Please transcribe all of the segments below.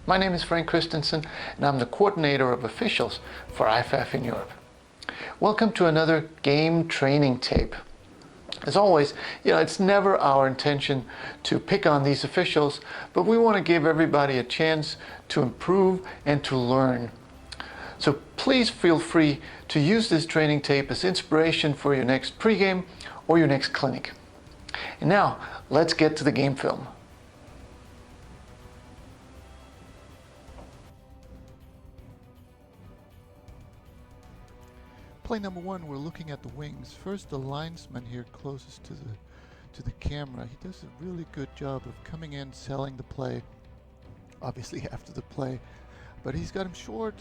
My name is Frank Christensen, and I'm the coordinator of officials for IFAF in Europe. Welcome to another game training tape. As always, it's never our intention to pick on these officials, but we want to give everybody a chance to improve and to learn. So please feel free to use this training tape as inspiration for your next pregame or your next clinic. And now, let's get to the game film. Play number one, we're looking at the wings. First, the linesman here closest to the camera. He does a really good job of coming in, selling the play, obviously after the play. But he's got him short,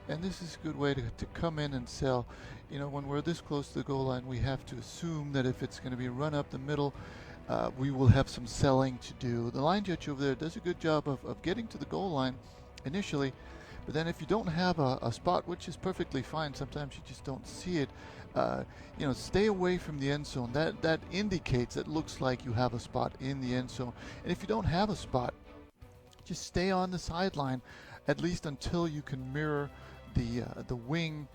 and this is a good way to come in and sell. When we're this close to the goal line, we have to assume that if it's going to be run up the middle, we will have some selling to do. The line judge over there does a good job of getting to the goal line initially. But then if you don't have a spot, which is perfectly fine, sometimes you just don't see it, stay away from the end zone. That indicates, it looks like you have a spot in the end zone. And if you don't have a spot, just stay on the sideline, at least until you can mirror the wing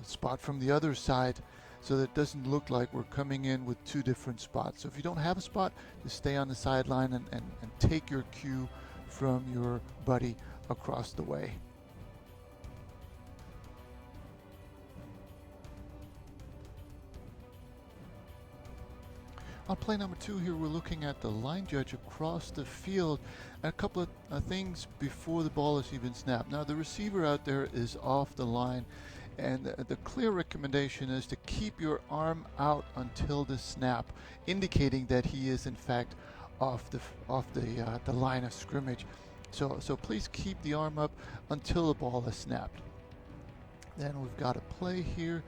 spot from the other side, so that it doesn't look like we're coming in with two different spots. So if you don't have a spot, just stay on the sideline and take your cue from your buddy across the way. On play number two here, we're looking at the line judge across the field, and a couple of things before the ball is even snapped. Now the receiver out there is off the line, and the clear recommendation is to keep your arm out until the snap, indicating that he is in fact off the line of scrimmage. So please keep the arm up until the ball is snapped. Then we've got a play here,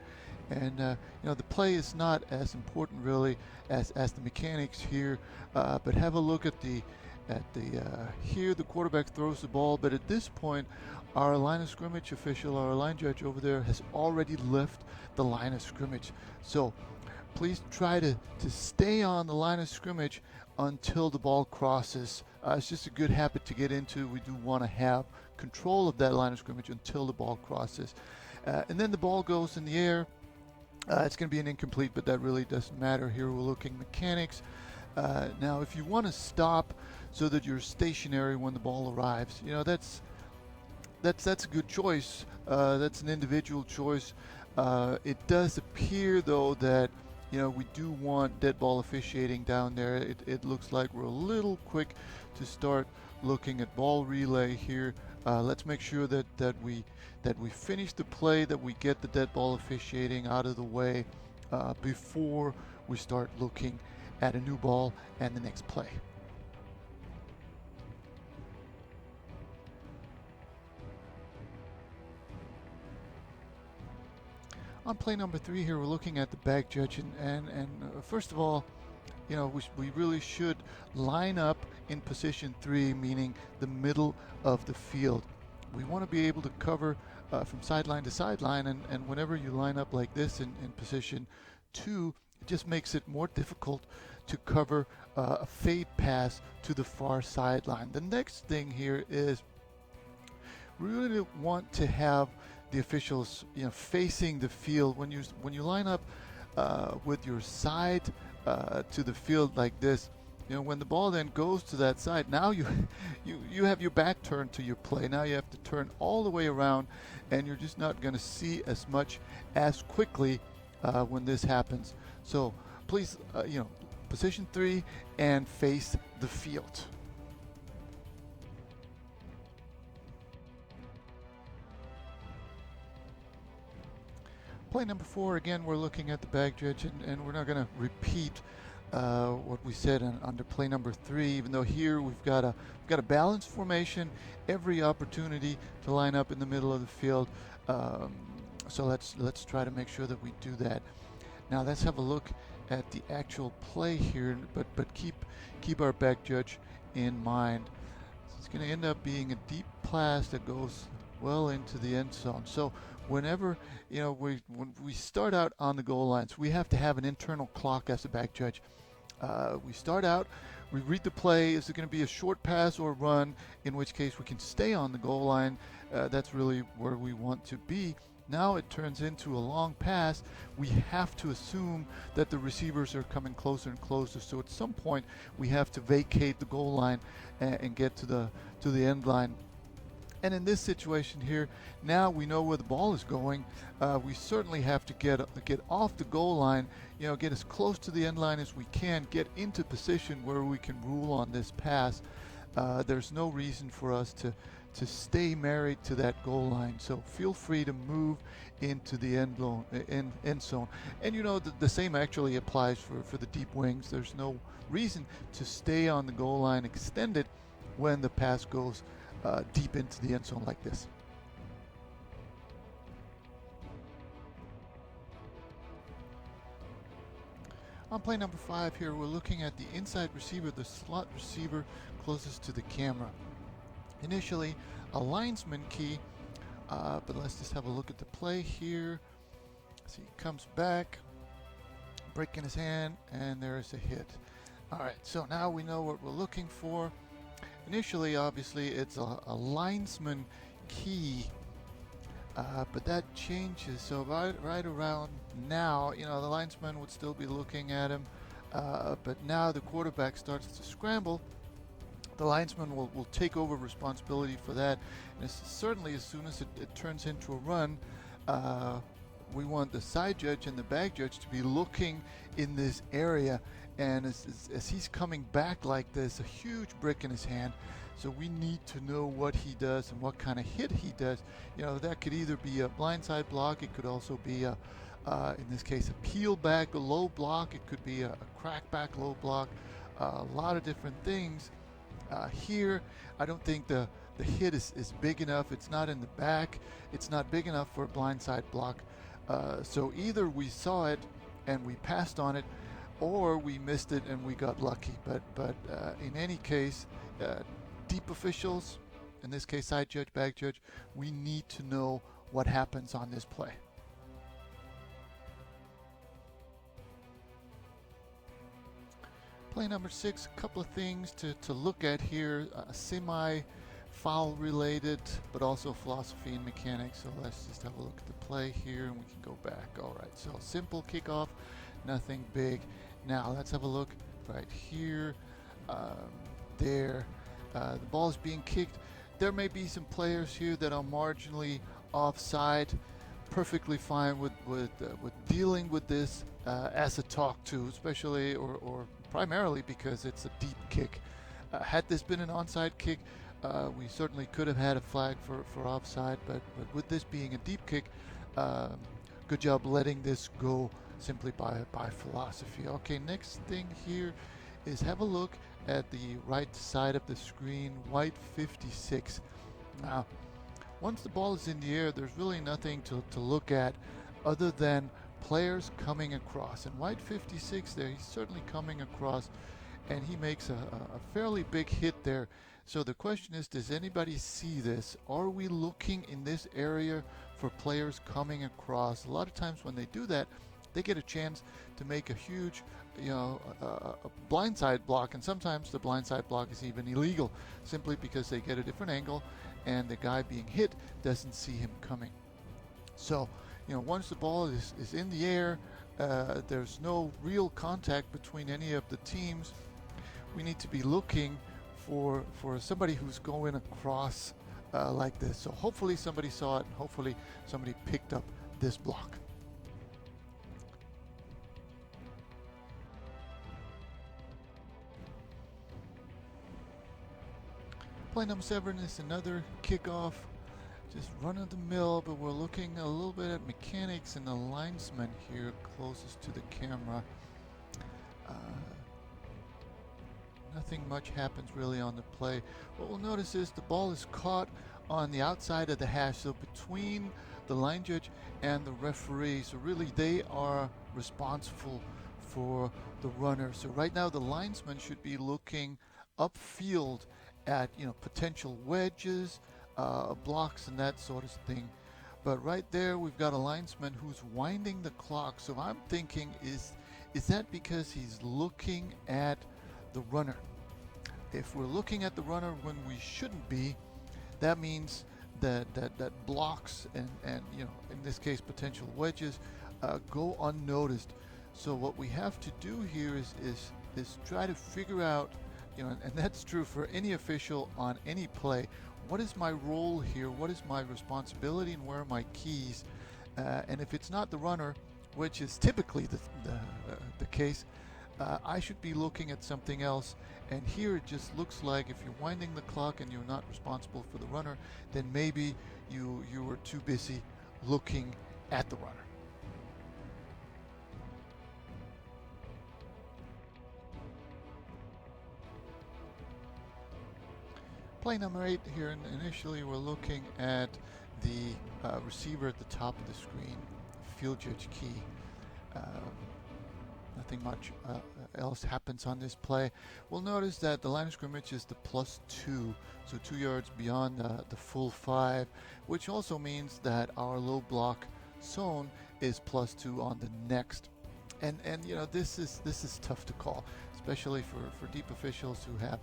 and the play is not as important really as the mechanics here. But have a look at here the quarterback throws the ball, but at this point our line of scrimmage official, our line judge over there, has already left the line of scrimmage. So please try to stay on the line of scrimmage until the ball crosses. It's just a good habit to get into. We do want to have control of that line of scrimmage until the ball crosses. And then the ball goes in the air. It's going to be an incomplete, but that really doesn't matter. Here we're looking mechanics. Now if you want to stop so that you're stationary when the ball arrives, that's a good choice. That's an individual choice. It does appear though that we do want dead ball officiating down there. It looks like we're a little quick to start looking at ball relay here. Let's make sure that we finish the play, that we get the dead ball officiating out of the way before we start looking at a new ball and the next play. On play number three here, we're looking at the back judge, and first of all, we really should line up in position 3, meaning the middle of the field. We want to be able to cover from sideline to sideline, and whenever you line up like this in position 2, it just makes it more difficult to cover a fade pass to the far sideline. The next thing here is we really want to have the officials facing the field. When you line up with your side to the field like this, when the ball then goes to that side, now you have your back turned to your play. Now you have to turn all the way around, and you're just not going to see as much as quickly when this happens. So please position 3 and face the field. Play number 4, again, we're looking at the back judge, and we're not going to repeat what we said under play number 3, even though here we've got a balanced formation, every opportunity to line up in the middle of the field. So let's try to make sure that we do that. Now let's have a look at the actual play here, but keep our back judge in mind. It's going to end up being a deep pass that goes well into the end zone. So whenever when we start out on the goal lines, we have to have an internal clock as a back judge. We start out We read the play. Is it going to be a short pass or run? In which case we can stay on the goal line. That's really where we want to be. Now it turns into a long pass. We have to assume that the receivers are coming closer and closer. So at some point we have to vacate the goal line and get to the end line. And in this situation here, now we know where the ball is going. We certainly have to get off the goal line, get as close to the end line as we can, get into position where we can rule on this pass. There's no reason for us to stay married to that goal line. So feel free to move into the end zone. And the same actually applies for the deep wings. There's no reason to stay on the goal line extended when the pass goes deep into the end zone like this. On play number 5 here, we're looking at the inside receiver, the slot receiver closest to the camera. Initially, a linesman key, but let's just have a look at the play here. So he comes back, breaking his hand, and there's a hit. All right, so now we know what we're looking for. Initially, obviously, it's a linesman key, but that changes. So right around now, the linesman would still be looking at him, but now the quarterback starts to scramble. The linesman will take over responsibility for that, and certainly as soon as it turns into a run, we want the side judge and the back judge to be looking in this area. And as he's coming back like this, a huge brick in his hand, so we need to know what he does and what kind of hit he does. That could either be a blindside block, it could also be in this case, a peel back, a low block, it could be a crack back low block, a lot of different things. Here, I don't think the hit is big enough. It's not in the back. It's not big enough for a blindside block. So either we saw it and we passed on it, or we missed it and we got lucky. But in any case, deep officials, in this case side judge, back judge, we need to know what happens on this play. Play number 6, a couple of things to look at here, semi-foul related, but also philosophy and mechanics. So let's just have a look at the play here and we can go back. All right, so simple kickoff, nothing big. Now let's have a look right here, there. The ball is being kicked. There may be some players here that are marginally offside. Perfectly fine with dealing with this as a talk to, especially or primarily because it's a deep kick. Had this been an onside kick, we certainly could have had a flag for offside, but with this being a deep kick, good job letting this go simply by philosophy. Okay, next thing here is have a look at the right side of the screen, white 56. Now, once the ball is in the air, there's really nothing to look at other than players coming across. And white 56 there, he's certainly coming across, and he makes a fairly big hit there. So the question is, does anybody see this? Are we looking in this area for players coming across? A lot of times when they do that, they get a chance to make a huge, a blindside block, and sometimes the blindside block is even illegal, simply because they get a different angle and the guy being hit doesn't see him coming. So, once the ball is in the air, there's no real contact between any of the teams. We need to be looking for somebody who's going across like this. So hopefully somebody saw it, and hopefully somebody picked up this block. Play number 7 is another kickoff, just run of the mill, but we're looking a little bit at mechanics and the linesman here closest to the camera. Nothing much happens really on the play. What we'll notice is the ball is caught on the outside of the hash, so between the line judge and the referee. So really they are responsible for the runner. So right now the linesman should be looking upfield at potential wedges, blocks and that sort of thing. But right there we've got a linesman who's winding the clock. So I'm thinking, is that because he's looking at the runner? If we're looking at the runner when we shouldn't be, that means that blocks and in this case potential wedges go unnoticed. So what we have to do here is try to figure out, and that's true for any official on any play. What is my role here? What is my responsibility, and where are my keys? And if it's not the runner, which is typically the case, I should be looking at something else. And here it just looks like if you're winding the clock and you're not responsible for the runner, then maybe you were too busy looking at the runner. Play number 8 here, and initially we're looking at the receiver at the top of the screen, field judge key. Nothing much else happens on this play. We'll notice that the line of scrimmage is the +2, so 2 yards beyond the full 5, which also means that our low block zone is +2 on the next. And this is tough to call, especially for deep officials who have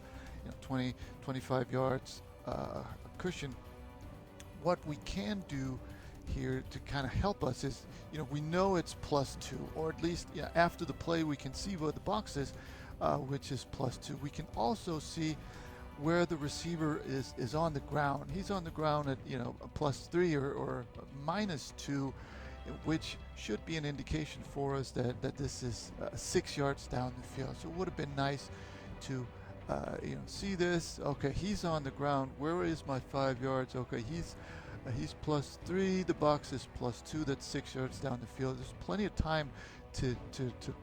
20, 25 yards cushion. What we can do here to kind of help us is, we know it's +2, or at least after the play we can see what the box is, which is +2. We can also see where the receiver is on the ground. He's on the ground at +3 or -2, which should be an indication for us that this is 6 yards down the field. So it would have been nice to see this. Okay, he's on the ground. Where is my 5 yards? Okay, he's +3. The box is +2. That's 6 yards down the field. There's plenty of time to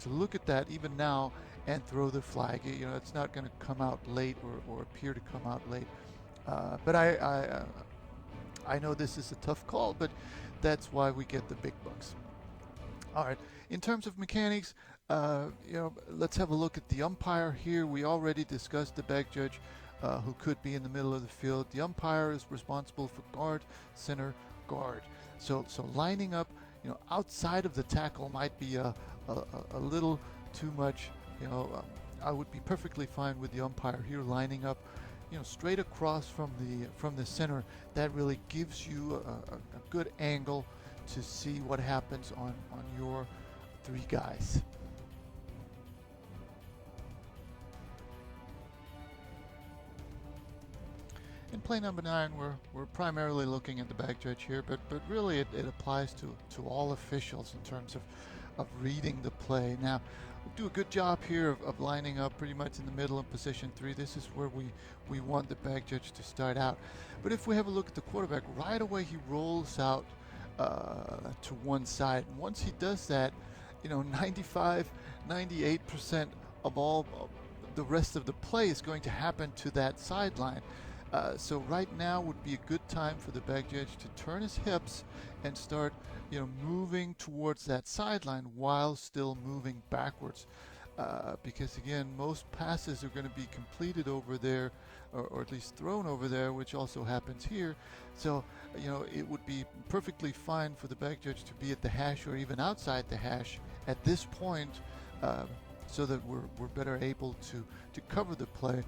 look at that even now and throw the flag. It's not going to come out late or appear to come out late. But I know this is a tough call, but that's why we get the big bucks. All right. In terms of mechanics, let's have a look at the umpire here. We already discussed the back judge, who could be in the middle of the field. The umpire is responsible for guard, center, guard. So lining up, outside of the tackle might be a little too much. I would be perfectly fine with the umpire here lining up, straight across from the center. That really gives you a good angle to see what happens on your 3 guys. In play number 9, we're primarily looking at the back judge here, but really it applies to all officials in terms of reading the play. Now, we do a good job here of lining up pretty much in the middle in position 3. This is where we want the back judge to start out. But if we have a look at the quarterback, right away he rolls out to one side. And once he does that, 95, 98% of all the rest of the play is going to happen to that sideline. So right now would be a good time for the back judge to turn his hips and start, moving towards that sideline while still moving backwards. Because again, most passes are going to be completed over there, or at least thrown over there, which also happens here. So, it would be perfectly fine for the back judge to be at the hash or even outside the hash at this point, so that we're better able to cover the play.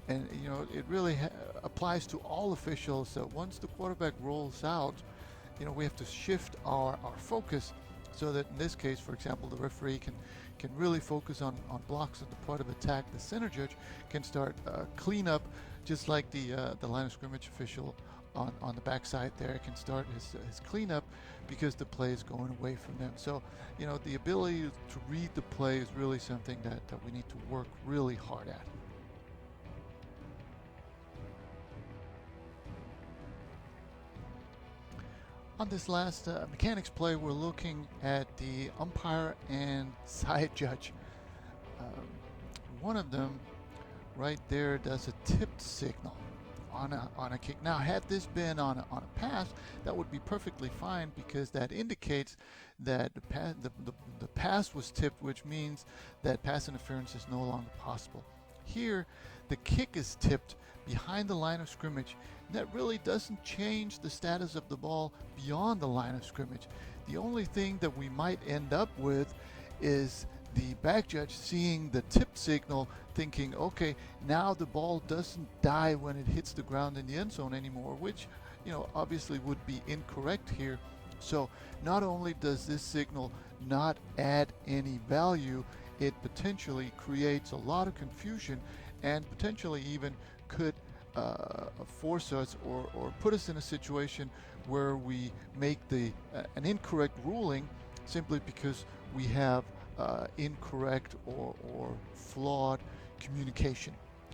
And it really applies to all officials. So once the quarterback rolls out, we have to shift our focus, so that in this case, for example, the referee can really focus on blocks at the point of attack. The center judge can start clean up, just like the line of scrimmage official on the backside there can start his cleanup, because the play is going away from them. So the ability to read the play is really something that we need to work really hard at. On this last mechanics play, we're looking at the umpire and side judge. One of them right there does a tipped signal on a kick. Now, had this been on a pass, that would be perfectly fine, because that indicates that the pass was tipped, which means that pass interference is no longer possible. Here, the kick is tipped behind the line of scrimmage. That really doesn't change the status of the ball beyond the line of scrimmage. The only thing that we might end up with is the back judge seeing the tip signal, thinking, okay, now the ball doesn't die when it hits the ground in the end zone anymore, which, obviously would be incorrect here. So not only does this signal not add any value, it potentially creates a lot of confusion and potentially even could force us or put us in a situation where we make an incorrect ruling simply because we have incorrect or flawed communication.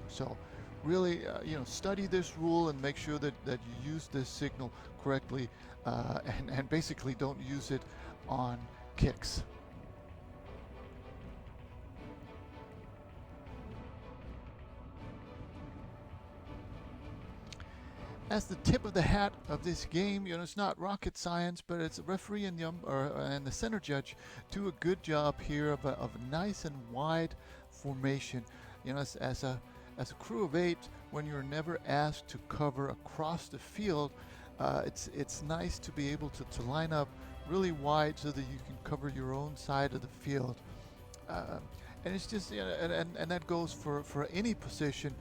So really, study this rule and make sure that you use this signal correctly, and basically don't use it on kicks. As the tip of the hat of this game, it's not rocket science, but it's a referee and the center judge do a good job here of a nice and wide formation. As a crew of 8, when you're never asked to cover across the field, it's nice to be able to line up really wide so that you can cover your own side of the field. And it's just, and that goes for any position.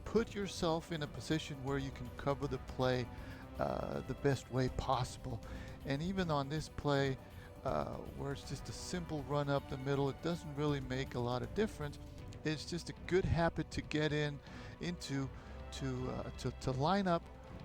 Put yourself in a position where you can cover the play the best way possible. And even on this play, where it's just a simple run up the middle, it doesn't really make a lot of difference. It's just a good habit to get into to line up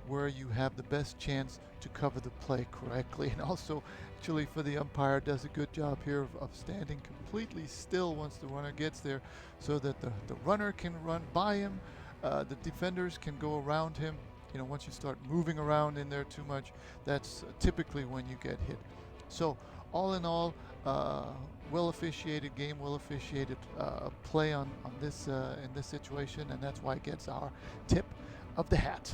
where you have the best chance to cover the play correctly. And also, actually, for the umpire, does a good job here of standing completely still once the runner gets there, so that the runner can run by him, the defenders can go around him. Once you start moving around in there too much, that's typically when you get hit. So all in all, well officiated game, well officiated play on this in this situation, and that's why it gets our tip of the hat.